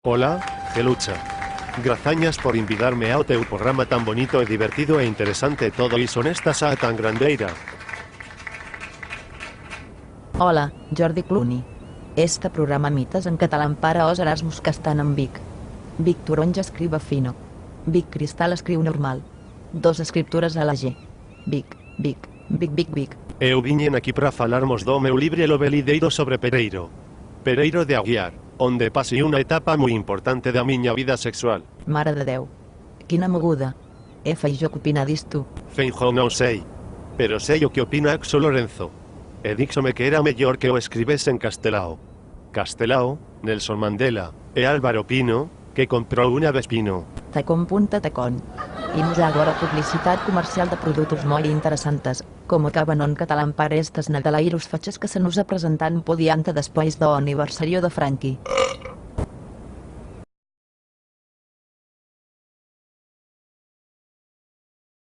Hola, Gelucha. Gracias por invitarme a teu programa tan bonito e divertido e interesante todo y son esta sa tan grandeira. Hola, Jordi Clooney. Este programa mites en català para os Erasmus que estan en Vic. Vic Taronja escriba fino. Vic Cristal escriu normal. Dos escriptures a la G. Vic. Eu viñen aquí para falarmos do meu libre lobelideiro sobre Pereiro. Pereiro de Aguiar, onde pasei unha etapa moi importante da miña vida sexual. Mare de Déu. Quina moguda. Feijóo que opina disto? Feijóo non sei. Pero sei o que opina Axo Lorenzo. E díxome que era mellor que o escribese en castelao. Castelao, Nelson Mandela, e Álvaro Pino, que comprou unha Vespino. Tacon.tacon. Imos agora a publicitat comercial de produtos moi interesantes, como Cabanon catalán para estes nadalairos fachas que se nos apresentan podiante despois do aniversario de Frankie.